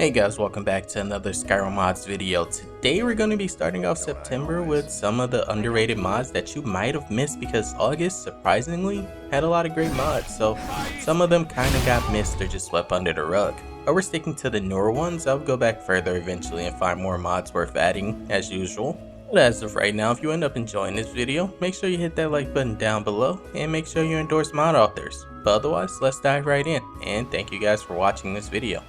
Hey guys, welcome back to another Skyrim mods video. Today we're going to be starting off September with some of the underrated mods that you might have missed because August, surprisingly, had a lot of great mods, so some of them kind of got missed or just swept under the rug. But we're sticking to the newer ones. I'll go back further eventually and find more mods worth adding, as usual. But as of right now, if you end up enjoying this video, make sure you hit that like button down below and make sure you endorse mod authors. But otherwise, let's dive right in, and thank you guys for watching this video.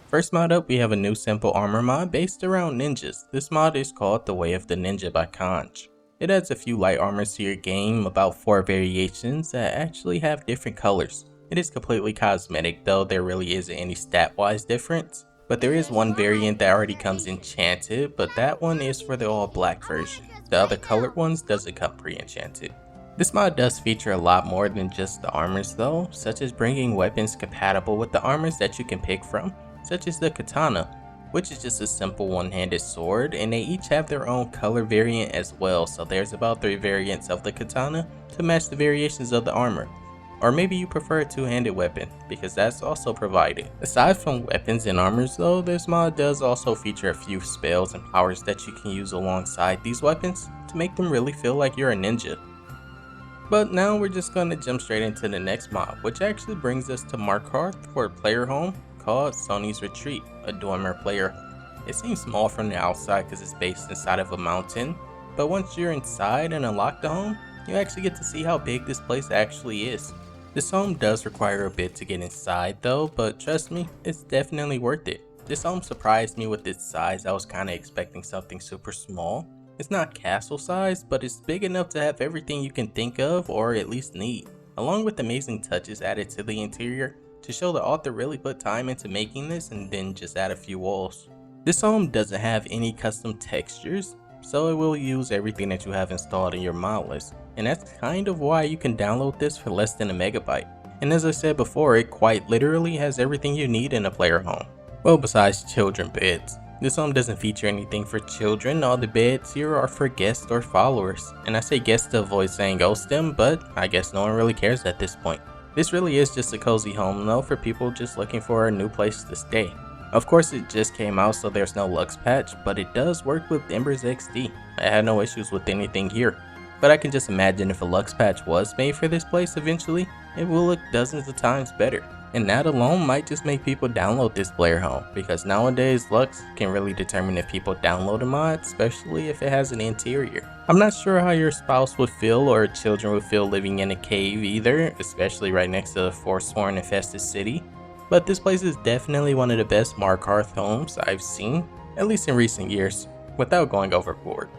First mod up, we have a new simple armor mod based around ninjas. This mod is called The Way of the Ninja by Kanjs. It adds a few light armors to your game, about 4 variations that actually have different colors. It is completely cosmetic though, there really isn't any stat wise difference. But there is one variant that already comes enchanted, but that one is for the all black version. The other colored ones doesn't come pre-enchanted. This mod does feature a lot more than just the armors though, such as bringing weapons compatible with the armors that you can pick from, such as the katana, which is just a simple one-handed sword, and they each have their own color variant as well, so there's about 3 variants of the katana to match the variations of the armor. Or maybe you prefer a two-handed weapon, because that's also provided. Aside from weapons and armors though, this mod does also feature a few spells and powers that you can use alongside these weapons to make them really feel like you're a ninja. But now we're just going to jump straight into the next mod, which actually brings us to Markarth for a player home called Soni's Retreat, a Dwemer player. It seems small from the outside because it's based inside of a mountain, but once you're inside and unlock the home, you actually get to see how big this place actually is. This home does require a bit to get inside though, but trust me, it's definitely worth it. This home surprised me with its size. I was kinda expecting something super small. It's not castle size, but it's big enough to have everything you can think of or at least need, along with amazing touches added to the interior to show the author really put time into making this and then just add a few walls. This home doesn't have any custom textures, so it will use everything that you have installed in your mod list, and that's kind of why you can download this for less than a megabyte. And as I said before, it quite literally has everything you need in a player home. Well, besides children beds. This home doesn't feature anything for children. All the beds here are for guests or followers, and I say guests to avoid saying ghost them, but I guess no one really cares at this point. This really is just a cozy home though for people just looking for a new place to stay. Of course it just came out, so there's no Lux patch, but it does work with Ember's XD. I had no issues with anything here. But I can just imagine if a Lux patch was made for this place eventually, it will look dozens of times better. And that alone might just make people download this player home, because nowadays Lux can really determine if people download a mod, especially if it has an interior. I'm not sure how your spouse would feel or children would feel living in a cave either, especially right next to a Forsworn infested city. But this place is definitely one of the best Markarth homes I've seen, at least in recent years, without going overboard.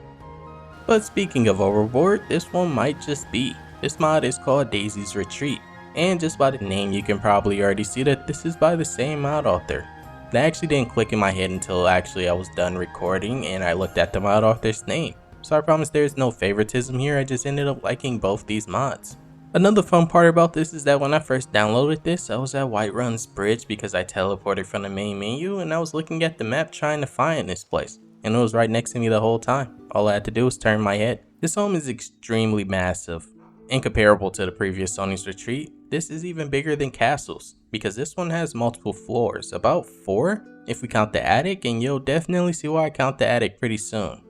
But speaking of overboard, this one might just be. This mod is called Daisy's Retreat. And just by the name you can probably already see that this is by the same mod author. That actually didn't click in my head until I was done recording and I looked at the mod author's name. So I promise there's no favoritism here, I just ended up liking both these mods. Another fun part about this is that when I first downloaded this, I was at Whiterun's Bridge because I teleported from the main menu and I was looking at the map trying to find this place. And it was right next to me the whole time. All I had to do was turn my head. This home is extremely massive. Incomparable to the previous Soni's Retreat, this is even bigger than Castles, because this one has multiple floors, about 4 if we count the attic, and you'll definitely see why I count the attic pretty soon.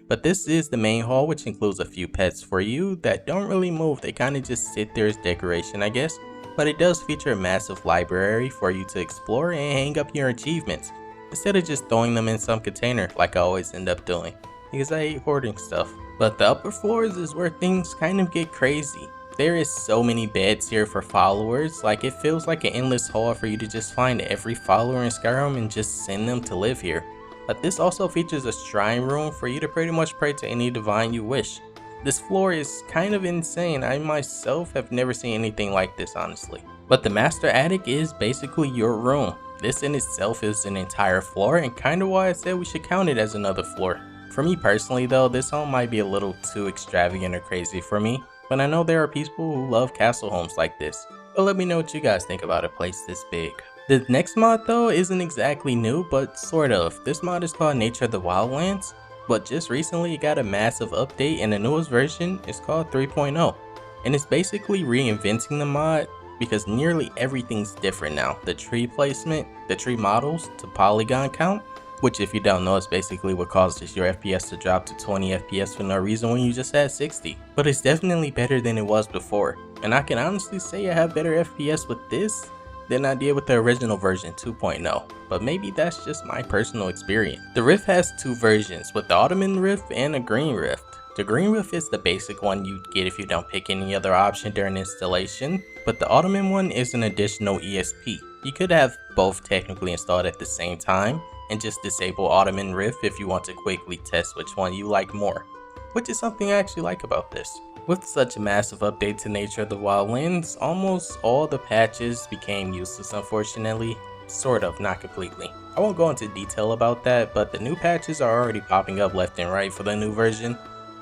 But this is the main hall, which includes a few pets for you that don't really move, they kinda just sit there as decoration I guess, but it does feature a massive library for you to explore and hang up your achievements, instead of just throwing them in some container like I always end up doing, because I hate hoarding stuff. But the upper floors is where things kind of get crazy. There is so many beds here for followers, like it feels like an endless hall for you to just find every follower in Skyrim and just send them to live here. But this also features a shrine room for you to pretty much pray to any divine you wish. This floor is kind of insane. I myself have never seen anything like this honestly. But the master attic is basically your room. This in itself is an entire floor and kinda why I said we should count it as another floor. For me personally though, this home might be a little too extravagant or crazy for me, but I know there are people who love castle homes like this. But let me know what you guys think about a place this big. The next mod though isn't exactly new, but sort of. This mod is called Nature of the Wildlands, but just recently it got a massive update and the newest version is called 3.0. And it's basically reinventing the mod because nearly everything's different now. The tree placement, the tree models, to polygon count, which if you don't know is basically what causes your FPS to drop to 20 FPS for no reason when you just had 60. But it's definitely better than it was before, and I can honestly say I have better FPS with this than I did with the original version 2.0, but maybe that's just my personal experience. The Rift has two versions, with the Ottoman Rift and a Green Rift. The Green Rift is the basic one you'd get if you don't pick any other option during installation, but the Ottoman one is an additional ESP. You could have both technically installed at the same time, and just disable Ottoman Rift if you want to quickly test which one you like more, which is something I actually like about this. With such a massive update to nature of the Wildlands, almost all the patches became useless unfortunately. Sort of, not completely. I won't go into detail about that, but the new patches are already popping up left and right for the new version.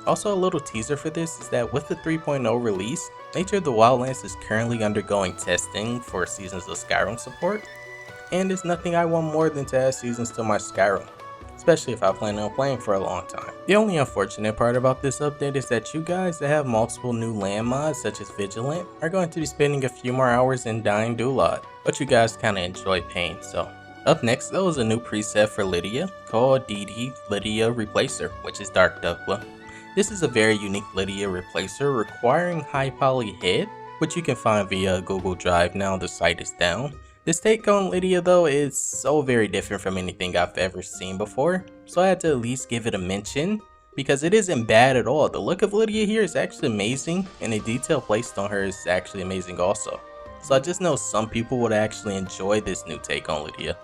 Also, a little teaser for this is that with the 3.0 release, Nature of the Wildlands is currently undergoing testing for Seasons of Skyrim support, and it's nothing I want more than to add seasons to my Skyrim, especially if I plan on playing for a long time. The only unfortunate part about this update is that you guys that have multiple new land mods such as Vigilant are going to be spending a few more hours in Dying Dulot, but you guys kinda enjoy pain, so. Up next though is a new preset for Lydia called Lydia Replacer, which is Dark Duckla. This is a very unique Lydia Replacer requiring high poly head, which you can find via Google Drive now the site is down. This take on Lydia though is so very different from anything I've ever seen before, so I had to at least give it a mention, because it isn't bad at all. The look of Lydia here is actually amazing, and the detail placed on her is actually amazing also. So I just know some people would actually enjoy this new take on Lydia.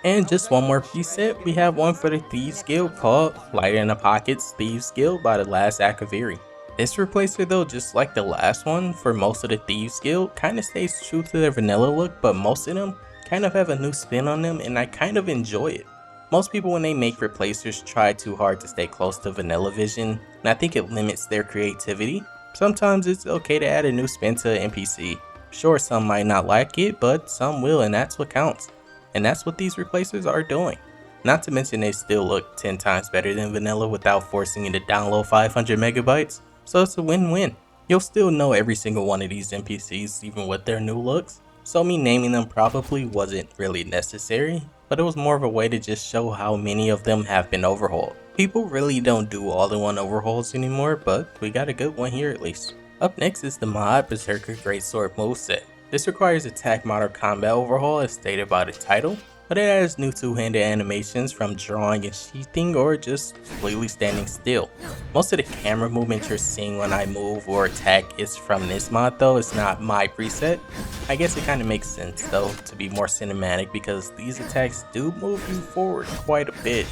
And just one more preset, we have one for the Thieves Guild called Lighter in the Pockets Thieves Guild by the last Akaviri. This replacer though, just like the last one for most of the Thieves Guild, kinda stays true to their vanilla look, but most of them kind of have a new spin on them and I kind of enjoy it. Most people when they make replacers try too hard to stay close to vanilla vision, and I think it limits their creativity. Sometimes it's okay to add a new spin to an NPC. Sure, some might not like it, but some will, and that's what counts. And that's what these replacers are doing. Not to mention they still look 10 times better than vanilla without forcing you to download 500 megabytes. So it's a win-win. You'll still know every single one of these NPCs even with their new looks. So me naming them probably wasn't really necessary, but it was more of a way to just show how many of them have been overhauled. People really don't do all-in-one overhauls anymore, but we got a good one here at least. Up next is the mod Berserker Greatsword Moveset. This requires attack model combat overhaul as stated by the title, but it adds new two-handed animations from drawing and sheathing or just completely standing still. Most of the camera movement you're seeing when I move or attack is from this mod though, it's not my preset. I guess it kind of makes sense though to be more cinematic because these attacks do move you forward quite a bit.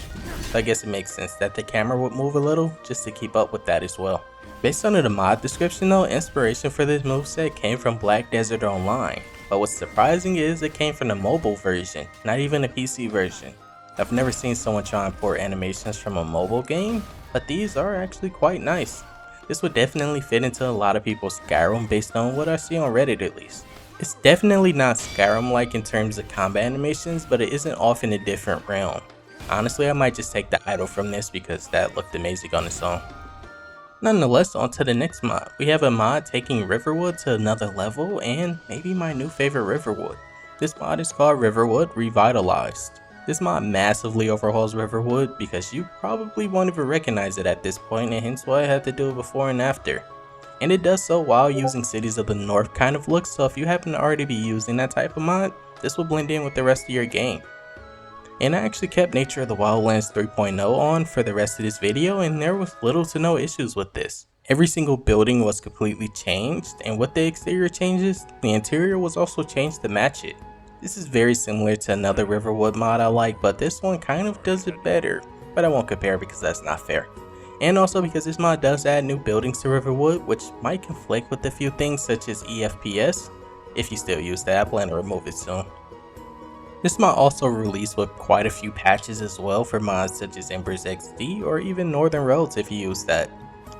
So I guess it makes sense that the camera would move a little just to keep up with that as well. Based on the mod description though, inspiration for this moveset came from Black Desert Online. But what's surprising is it came from the mobile version, not even the PC version. I've never seen someone try and port animations from a mobile game, but these are actually quite nice. This would definitely fit into a lot of people's Skyrim based on what I see on Reddit at least. It's definitely not Skyrim-like in terms of combat animations, but it isn't off in a different realm. Honestly, I might just take the idol from this because that looked amazing on its own. Nonetheless, on to the next mod. We have a mod taking Riverwood to another level and maybe my new favorite Riverwood. This mod is called Riverwood Revitalized. This mod massively overhauls Riverwood because you probably won't even recognize it at this point, and hence why I had to do it before and after. And it does so while using Cities of the North kind of look, so if you happen to already be using that type of mod, this will blend in with the rest of your game. And I actually kept Nature of the Wildlands 3.0 on for the rest of this video, and there was little to no issues with this. Every single building was completely changed, and with the exterior changes, the interior was also changed to match it. This is very similar to another Riverwood mod I like, but this one kind of does it better, but I won't compare because that's not fair. And also because this mod does add new buildings to Riverwood, which might conflict with a few things such as EFPS. If you still use that, I plan to remove it soon. This mod also released with quite a few patches as well for mods such as Embers XD or even Northern Roads if you use that.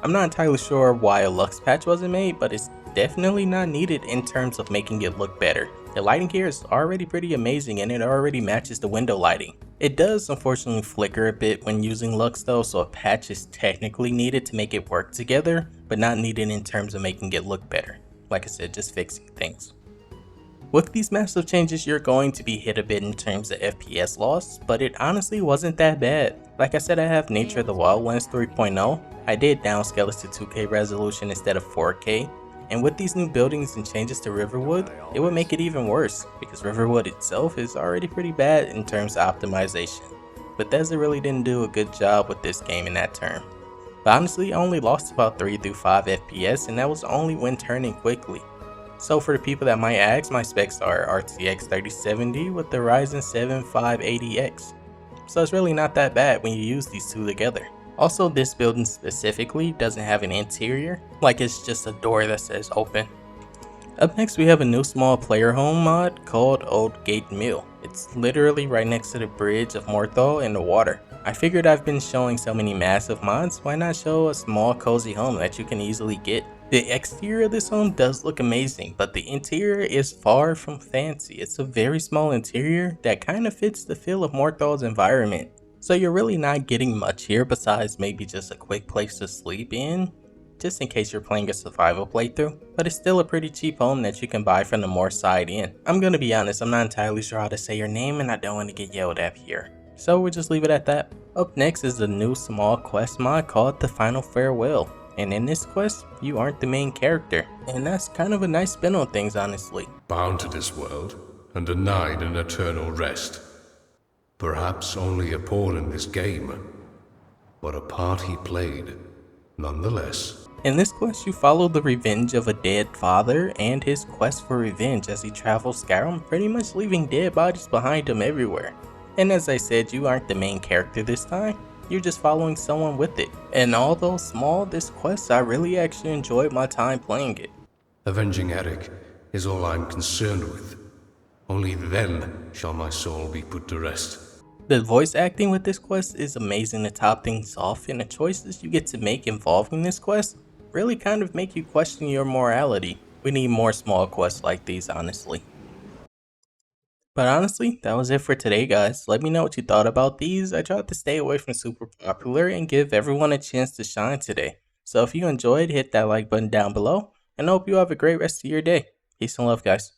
I'm not entirely sure why a Lux patch wasn't made, but it's definitely not needed in terms of making it look better. The lighting here is already pretty amazing and it already matches the window lighting. It does unfortunately flicker a bit when using Lux though, so a patch is technically needed to make it work together, but not needed in terms of making it look better. Like I said, just fixing things. With these massive changes, you're going to be hit a bit in terms of FPS loss, but it honestly wasn't that bad. Like I said, I have Nature of the Wildlands 3.0. I did downscale it to 2K resolution instead of 4K, and with these new buildings and changes to Riverwood, it would make it even worse, because Riverwood itself is already pretty bad in terms of optimization. Bethesda really didn't do a good job with this game in that term. But honestly, I only lost about 3 through 5 FPS, and that was only when turning quickly. So for the people that might ask, my specs are RTX 3070 with the Ryzen 7 580X. So it's really not that bad when you use these two together. Also, this building specifically doesn't have an interior, like it's just a door that says open. Up next, we have a new small player home mod called Old Gate Mill. It's literally right next to the bridge of Morthal in the water. I figured I've been showing so many massive mods, why not show a small cozy home that you can easily get. The exterior of this home does look amazing, but the interior is far from fancy. It's a very small interior that kind of fits the feel of Morthal's environment. So you're really not getting much here besides maybe just a quick place to sleep in, just in case you're playing a survival playthrough, but it's still a pretty cheap home that you can buy from the Moor side inn. I'm gonna be honest, I'm not entirely sure how to say your name and I don't want to get yelled at here, so we'll just leave it at that. Up next is a new small quest mod called The Final Farewell, and in this quest, you aren't the main character, and that's kind of a nice spin on things honestly. Bound to this world, and denied an eternal rest. Perhaps only a pawn in this game, but a part he played, nonetheless. In this quest, you follow the revenge of a dead father and his quest for revenge as he travels Skyrim, pretty much leaving dead bodies behind him everywhere. And as I said, you aren't the main character this time, you're just following someone with it. And although small, this quest, I really actually enjoyed my time playing it. Avenging Eric is all I'm concerned with. Only then shall my soul be put to rest. The voice acting with this quest is amazing to top things off, and the choices you get to make involving this quest really kind of make you question your morality. We need more small quests like these, honestly. But honestly, that was it for today, guys. Let me know what you thought about these. I tried to stay away from super popular and give everyone a chance to shine today. So if you enjoyed, hit that like button down below, and I hope you have a great rest of your day. Peace and love, guys.